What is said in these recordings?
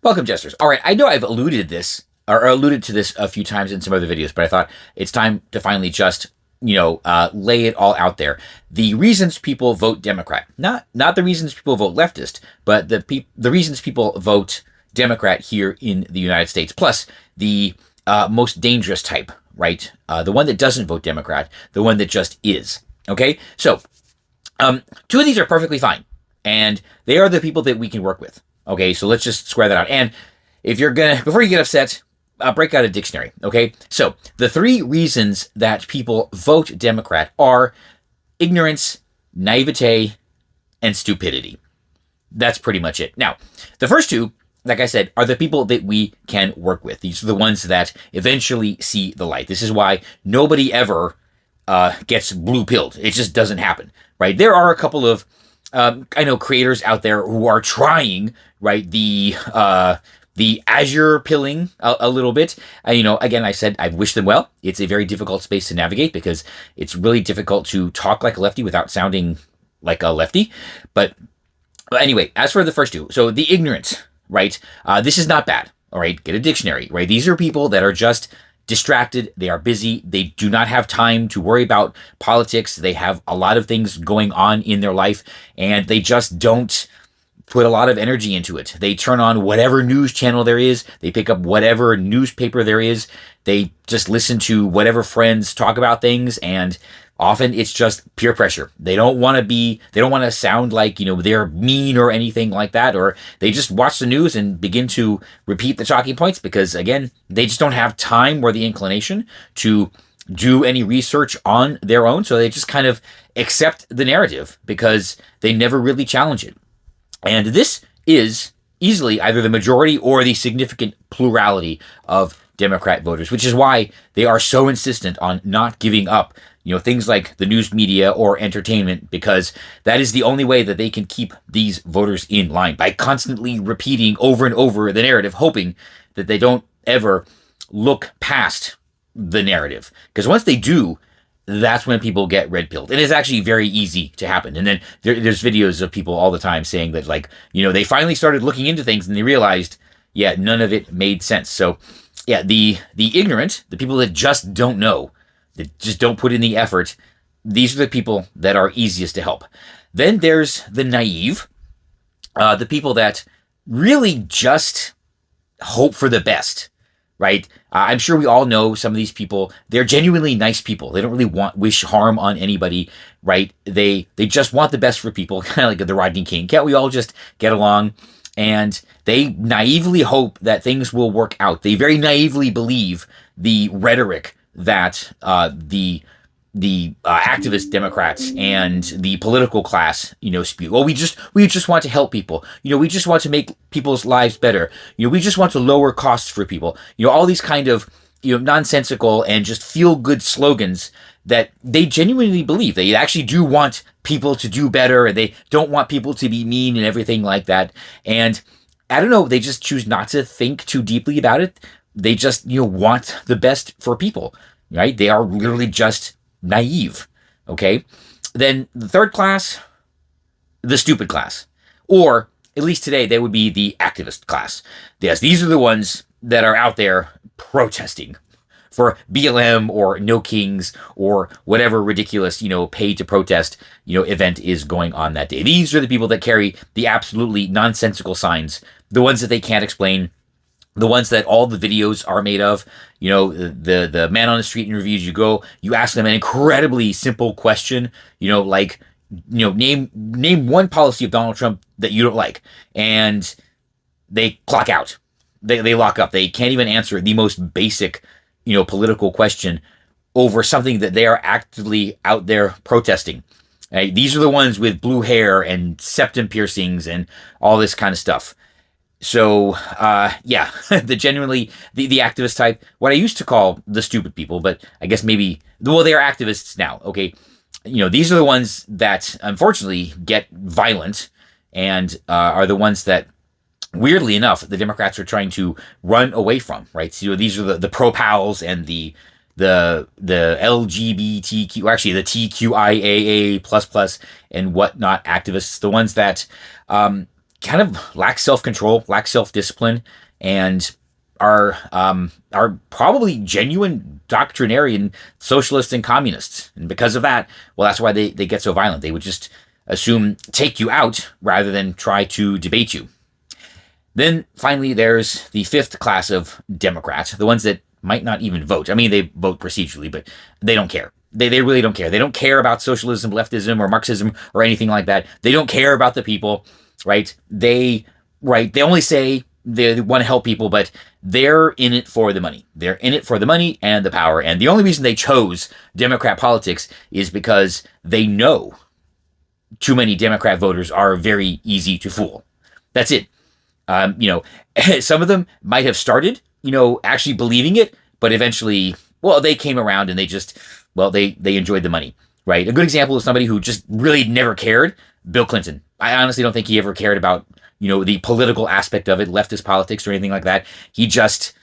Welcome, jesters. All right, I know I've alluded to this a few times in some other videos, but I thought it's time to finally just lay it all out there. The reasons people vote Democrat, not the reasons people vote leftist, but the reasons people vote Democrat here in the United States. Plus the most dangerous type, right? The one that doesn't vote Democrat, the one that just is. Okay, so two of these are perfectly fine, and they are the people that we can work with. Okay, so let's just square that out. And if you're before you get upset, break out a dictionary. Okay, so the three reasons that people vote Democrat are ignorance, naivete, and stupidity. That's pretty much it. Now, the first two, like I said, are the people that we can work with. These are the ones that eventually see the light. This is why nobody ever gets blue-pilled. It just doesn't happen, right? There are a couple of I know creators out there who are trying, right, the Azure pilling a little bit. Again, I said I wish them well. It's a very difficult space to navigate because it's really difficult to talk like a lefty without sounding like a lefty. But anyway, as for the first two, so the ignorant, right? This is not bad. All right, get a dictionary, right? These are people that are just distracted. They are busy. They do not have time to worry about politics. They have a lot of things going on in their life, and they just don't put a lot of energy into it. They turn on whatever news channel there is. They pick up whatever newspaper there is. They just listen to whatever friends talk about things, and often it's just peer pressure. They don't want to sound like, they're mean or anything like that, or they just watch the news and begin to repeat the talking points because, again, they just don't have time or the inclination to do any research on their own. So they just kind of accept the narrative because they never really challenge it. And this is easily either the majority or the significant plurality of Democrat voters, which is why they are so insistent on not giving up things like the news media or entertainment, because that is the only way that they can keep these voters in line, by constantly repeating over and over the narrative, hoping that they don't ever look past the narrative. Because once they do, that's when people get red-pilled. And it's actually very easy to happen. And then there's videos of people all the time saying that, they finally started looking into things and they realized, yeah, none of it made sense. So, yeah, the ignorant, the people that just don't know, that just don't put in the effort, these are the people that are easiest to help. Then there's the naive, the people that really just hope for the best, right? I'm sure we all know some of these people. They're genuinely nice people. They don't really wish harm on anybody, right? They just want the best for people, kind of like the Rodney King. Can't we all just get along? And they naively hope that things will work out. They very naively believe the rhetoric that the activist Democrats and the political class, spew. Well, we just want to help people. We just want to make people's lives better. We just want to lower costs for people. All these kind of nonsensical and just feel good slogans that they genuinely believe. They actually do want people to do better, and they don't want people to be mean and everything like that. And I don't know, they just choose not to think too deeply about it. They just, want the best for people, right? They are literally just naive, okay? Then the third class, the stupid class. Or, at least today, they would be the activist class. Yes, these are the ones that are out there protesting for BLM or No Kings or whatever ridiculous, pay to protest, event is going on that day. These are the people that carry the absolutely nonsensical signs, the ones that they can't explain, the ones that all the videos are made of. The man on the street interviews, you ask them an incredibly simple question, name one policy of Donald Trump that you don't like, and they clock out. They lock up. They can't even answer the most basic, political question over something that they are actively out there protesting. Right? These are the ones with blue hair and septum piercings and all this kind of stuff. So, yeah, the activist type, what I used to call the stupid people, but I guess maybe, they are activists now, okay? These are the ones that, unfortunately, get violent and are the ones that, weirdly enough, the Democrats are trying to run away from, right? So these are the pro-pals and the LGBTQ, actually the TQIAA++ and whatnot activists, the ones that kind of lack self-control, lack self-discipline, and are probably genuine doctrinarian socialists and communists. And because of that, well, that's why they get so violent. They would just assume take you out rather than try to debate you. Then finally, there's the fifth class of Democrats, the ones that might not even vote. I mean, they vote procedurally, but they don't care. They really don't care. They don't care about socialism, leftism, or Marxism, or anything like that. They don't care about the people, right? They only say they want to help people, but they're in it for the money. They're in it for the money and the power. And the only reason they chose Democrat politics is because they know too many Democrat voters are very easy to fool. That's it. Some of them might have started, actually believing it, but eventually, well, they came around and they enjoyed the money, right? A good example is somebody who just really never cared, Bill Clinton. I honestly don't think he ever cared about, the political aspect of it, leftist politics or anything like that. He just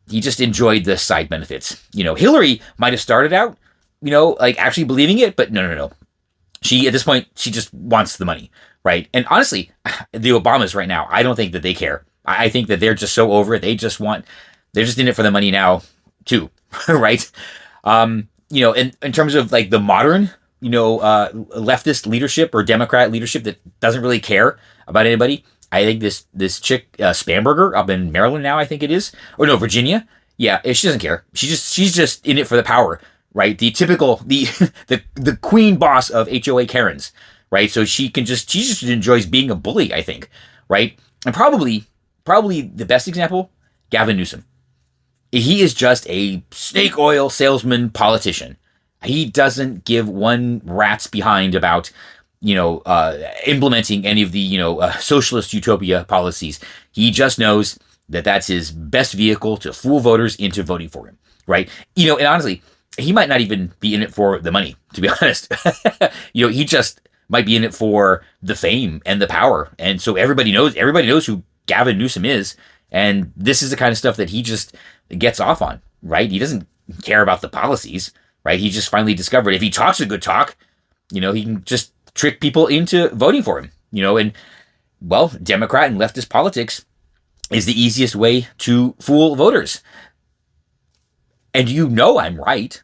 enjoyed the side benefits. Hillary might have started out, actually believing it, but no. At this point, she just wants the money, right? And honestly, the Obamas right now, I don't think that they care. I think that they're just so over it. They're just in it for the money now, too, right? In terms of like the modern, leftist leadership or Democrat leadership that doesn't really care about anybody, I think this chick, Spamberger, up in Maryland now, I think it is, or no, Virginia. Yeah, she doesn't care. She's just in it for the power. Right, the typical the queen boss of HOA Karens, right? So she just enjoys being a bully, I think, right? And probably the best example, Gavin Newsom. He is just a snake oil salesman politician. He doesn't give one rat's behind about implementing any of the socialist utopia policies. He just knows that that's his best vehicle to fool voters into voting for him, right? And honestly, he might not even be in it for the money, to be honest. He just might be in it for the fame and the power. And so everybody knows who Gavin Newsom is. And this is the kind of stuff that he just gets off on, right? He doesn't care about the policies, right? He just finally discovered if he talks a good talk, he can just trick people into voting for him, and well, Democrat and leftist politics is the easiest way to fool voters. And I'm right.